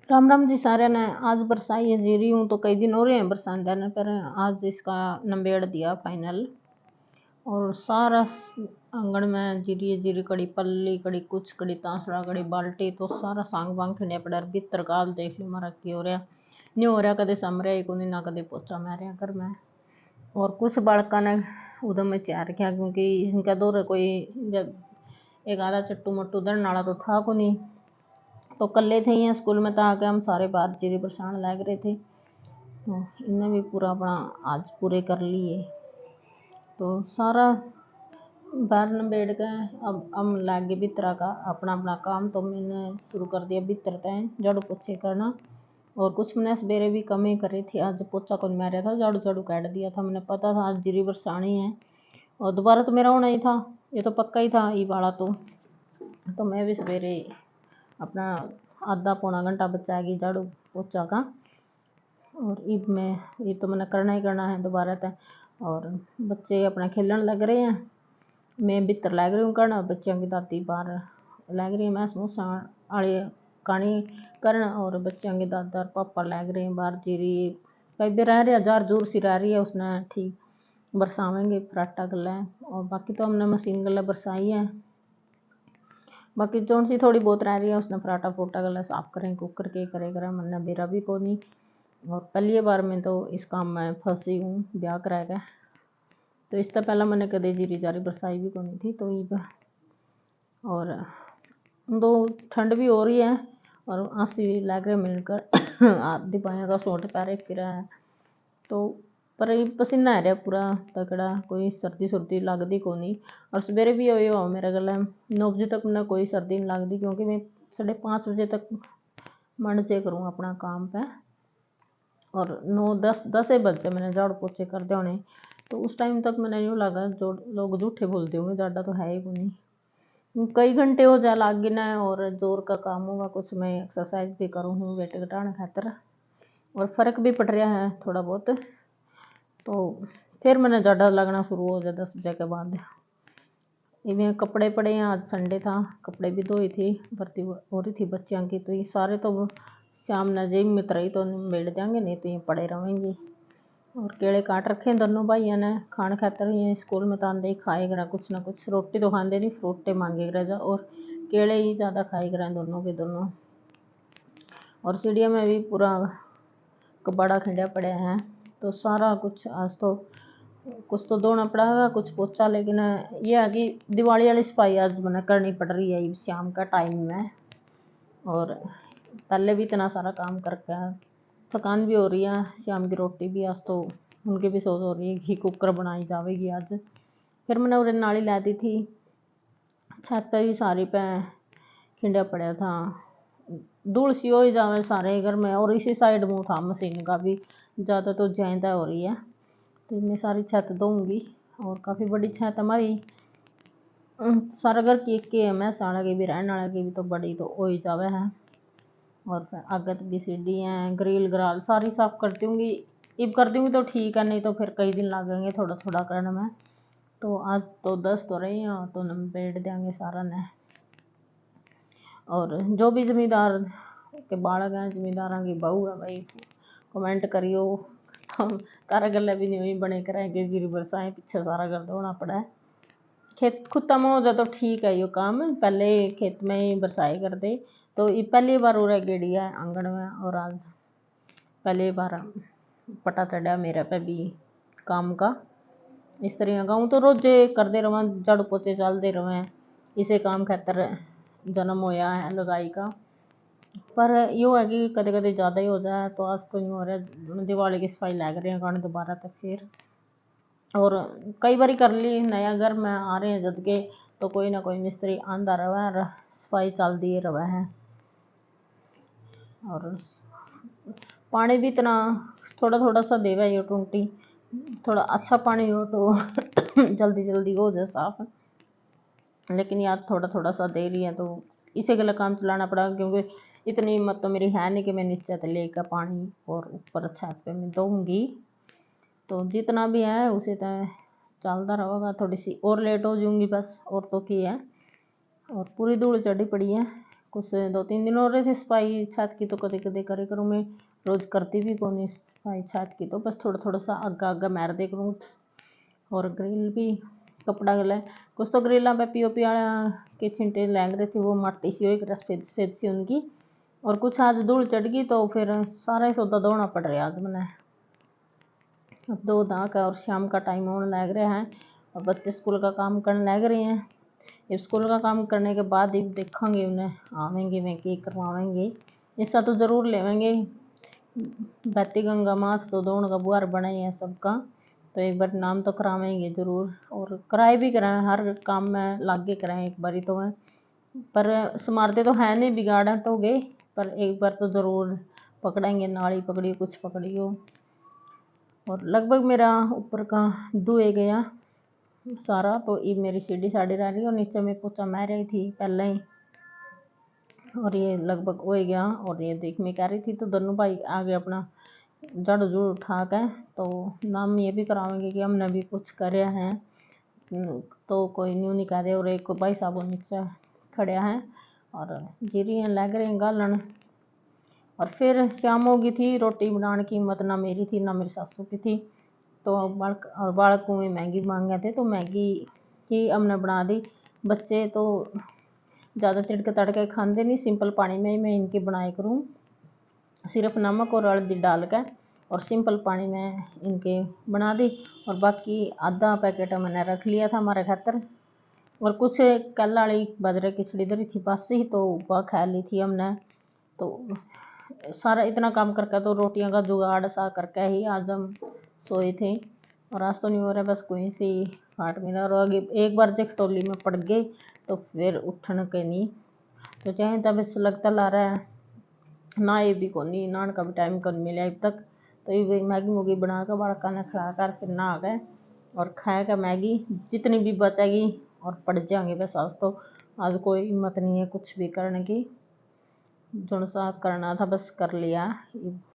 राम राम जी सारे ने। आज बरसाई है जी रही हूँ तो कई दिन हो रहे हैं बरसाने ने, पर आज इसका नंबेड़ दिया फाइनल। और सारा आंगन में जीरी जीरी कड़ी पल्ली कड़ी कुछ कड़ी तांसड़ा कड़ी बाल्टी तो सारा सांग वांग खिंडे पड़ा। भीतर काल देख लो मारा की हो रहा नहीं हो रहा, कदे समरिया ही कोनी ना कदे पोचा मारिया घर में। और कुछ बालका ने उदम में चार रखा क्योंकि इनका दौर कोई जब एक आधा चट्टू मट्टू दड़ने वाला तो था को नहीं, तो कल्ले थे यहाँ स्कूल में, ताकि हम सारे बाहर जीरी बरसाने लग रहे थे। तो इन्हें भी पूरा अपना आज पूरे कर लिए। तो सारा बाहर न बैठ गए। अब हम लग गए भीतर का अपना अपना काम। तो मैंने शुरू कर दिया भीतर तय झाड़ू पोछे करना। और कुछ मैंने सवेरे भी कम ही करी थी, आज पोछा कौन मारा था, झाड़ू झाड़ू काट दिया था। मैंने पता था आज जीरी बरसानी है और दोबारा तो मेरा होना ही था, ये तो पक्का ही था ये वाला। तो मैं भी सवेरे अपना आधा पौना घंटा बचा गई झाड़ू पोछा का। और ईब में ये तो मैंने करना ही करना है दोबारा तक। और बच्चे अपना खेलने लग रहे हैं, मैं भीतर लग रही हूँ करना, बच्चों की दादी बाहर लग रही है मैं समोसा आड़ी कहानी करना। और बच्चों के दादा और पापा लग रहे हैं बाहर जीरी कई भी रह रही है, जार जोर सी रह रही है उसने ठीक बरसावेंगे पराठा गला। और बाकी तो हमने मशीन गला बरसाई है, बाकी जो सी थोड़ी बहुत रह रही है उसने पराठा फोटा गला साफ करें कुकर के करे मन बेरा भी को नहीं। और पहली बार मैं तो इस काम में फंसी हूँ ब्याह करा के। तो इससे पहला मैंने कदे जीरी जारी बरसाई भी को नहीं थी। तो ये और दो ठंड भी हो रही है और आंसी भी लग रहे मिलकर आधी पाया का सोट पैरे फिर है। तो पर ये पसीना है रहा पूरा तकड़ा, कोई सर्दी सुर्दी लगती को नहीं। और सवेरे भी हो मेरा गला 9 बजे तक मैंने कोई सर्दी नहीं लगती, क्योंकि मैं 5:30 बजे तक मन से करूँ अपना काम पे। और 9 10 ही बजे मैंने झाड़ू पोछे कर दिया होने। तो उस टाइम तक मैंने यूँ लगा जो लोग झूठे बोलते होंगे, ज़्यादा तो है ही को नहीं, कई घंटे हो जाए लागे ना। और जोर का काम होगा कुछ, मैं एक्सरसाइज भी करूँ हूँ वेट घटाने खातर, और फ़र्क भी पड़ रहा है थोड़ा बहुत। तो फिर मैंने ज़्यादा लगना शुरू हो गया 10 बजे के बाद। इवें कपड़े पड़े हैं, आज संडे था, कपड़े भी धोई थी, भर्ती हो रही थी बच्चों की। तो ये सारे तो शाम न जेब में तरही तो बैठ जाएंगे, नहीं तो ये पड़े रहेंगे। और केले काट रखे हैं दोनों भाइयों ने खाने खातर, ये स्कूल में तो आंदे ही खाए करा कुछ ना कुछ, रोटी तो खाते नहीं फ्रूटे मांगे करा जा, और केले ही ज़्यादा खाए करा दोनों के दोनों। और सीढ़िया में भी पूरा कबाड़ा खिंडा पड़ा है। तो सारा कुछ आज तो कुछ तो धोना पड़ेगा कुछ पोछा, लेकिन यह है कि दिवाली वाली सफाई आज मैंने करनी पड़ रही है शाम का टाइम में। और पहले भी इतना सारा काम करके थकान भी हो रही है। शाम की रोटी भी आज तो उनकी भी सोच हो रही है कि कुकर बनाई जाएगी आज। फिर मैंने उन्हें नाली ला दी थी, छत पे भी सारी पे खिंडा पड़ा था, धूल सी हो ही जावे सारे घर में। और इसी साइड मुँह था मशीन का भी, ज़्यादा तो ज्यादा हो रही है। तो मैं सारी छत दूँगी, और काफ़ी बड़ी छत हमारी सारा घर की एक है, महसाणा की भी रहने वाला की भी तो बड़ी तो हो ही जावे है। और फिर आगत भी सीढ़ी हैं, ग्रिल ग्राल सारी साफ कर दूँगी। अब कर दूँगी तो ठीक है, नहीं तो फिर कई दिन लगेंगे थोड़ा थोड़ा करने में। तो आज तो 10 तो रही हैं, तो बैठ देंगे सारा ने। और जो भी जमींदार के बालक हैं, जमींदारों की बहू है भाई, कमेंट करियो। हम तारा गले भी नहीं हुई बने करेंगे जीरी बरसाएं, पीछे सारा घर धोना पड़ा है। खेत खत्म हो जाए तो ठीक है यो काम, पहले खेत में ही बरसाई कर दे। तो ये पहली बार हो रहा गेड़ी है आंगन में, और आज पहली बार पता चढ़ा मेरे पे भी काम का। इस तरह गाँव तो रोजे करते रहो, झाड़ू पोछे चलते रहे, इसे काम खातर जन्म होया है लगाई का। पर यो है कि कदे कदे ज़्यादा ही हो जाए। तो आज तो यूँ हो रहा है दिवाली की सफाई लग रही है कारण दोबारा तक फिर। और कई बार कर ली, नया घर में आ रहे हैं जद के, तो कोई ना कोई मिस्त्री आंदा रहा है, सफाई चल दी रहा है। और पानी भी इतना थोड़ा थोड़ा सा देवे यो टूंटी, थोड़ा अच्छा पानी हो तो जल्दी जल्दी हो जाए साफ, लेकिन यार थोड़ा थोड़ा सा दे रही है तो इसे गला काम चलाना पड़ा। क्योंकि इतनी हिम्मत तो मेरी है नहीं कि मैं नीचे से लेकर पानी और ऊपर छत पे मैं दूँगी। तो जितना भी है उसे तो चलता रहेगा, थोड़ी सी और लेट हो जाऊँगी बस, और तो की है। और पूरी धूल चढ़ी पड़ी है, कुछ 2-3 दिन हो रहे थे सफाई छत की, तो कदे कदे करे करूँ मैं, रोज़ करती भी कौन सफाई छत की, तो बस थोड़ा थोड़ा सा आगा आगा मार दे करूँ। और ग्रिल भी कपड़ा गला कुछ तो ग्रिल पे पीओपी के छिंटे लग रहे थे, वो माटी सी हुई सफेद सफेद सी उनकी। और कुछ आज धूल चढ़ गई तो फिर सारा ही सौदा धोना पड़ रहा आज मैंने। अब 2 दाग और शाम का टाइम होने लग रहा है और बच्चे स्कूल का काम करने लग रहे हैं। ये स्कूल का काम करने के बाद ही देखेंगे उन्हें आवेंगे वे के करवाएंगे, ऐसा तो ज़रूर लेवेंगे। बहती गंगा माँ तो दोनों का बुआर बना ही है सबका, तो एक बार नाम तो करावेंगे ज़रूर, और कराए भी कराएं, हर काम में लागे कराएं एक बारी तो मैं। पर समारते तो है नहीं, बिगाड़ा तो गए, पर एक बार तो ज़रूर पकड़ेंगे, नाली पकड़ी कुछ पकड़ी हो। और लगभग मेरा ऊपर का धुए गया सारा, तो ये मेरी सीढ़ी साड़ी रह रही और नीचे में पोछा मार रही थी पहले ही, और ये लगभग हो गया। और ये देख मैं कह रही थी तो दोनों भाई आगे अपना जड़ जुड़ उठा के तो नाम ये भी करावेंगे कि हमने भी कुछ करे हैं, तो कोई न्यू नहीं कह रहे। और एक भाई साहब नीचे खड़े हैं और जीरी लग रहे हैं गालन। और फिर शाम हो गई थी, रोटी बनाने की हिम्मत ना मेरी थी ना मेरी सासू की थी, तो बालकों में मैगी मांगे थे तो मैगी ही हमने बना दी। बच्चे तो ज़्यादा तिड़के तड़के खाते नहीं, सिंपल पानी में ही मैं इनकी बनाई करूँ, सिर्फ नमक और हल्दी डाल के और सिंपल पानी में इनके बना दी। और बाकी आधा पैकेट मैंने रख लिया था हमारे खातर, और कुछ कल वाली बाजरे की खिचड़ी धरी थी बस ही, तो वह खा ली थी हमने। तो सारा इतना काम करके तो रोटियां का जुगाड़ सा करके ही आज हम सोए थे। और आज तो नहीं हो रहा, बस कोई सी फाट मिला और आगे एक बार जब टोली में पड़ गई तो फिर उठने के नहीं, तो चाहे तब इस लगता ला रहा है ना, ये भी कोनी नान का भी टाइम कर मिला अब तक। तो ये मैगी मूगी बना कर बड़का ने खिला कर फिर नहा गए और खाएगा मैगी जितनी भी बचेगी और पड़ जाएंगे बस। आज कोई हिम्मत नहीं है कुछ भी करने की, जो सा करना था बस कर लिया।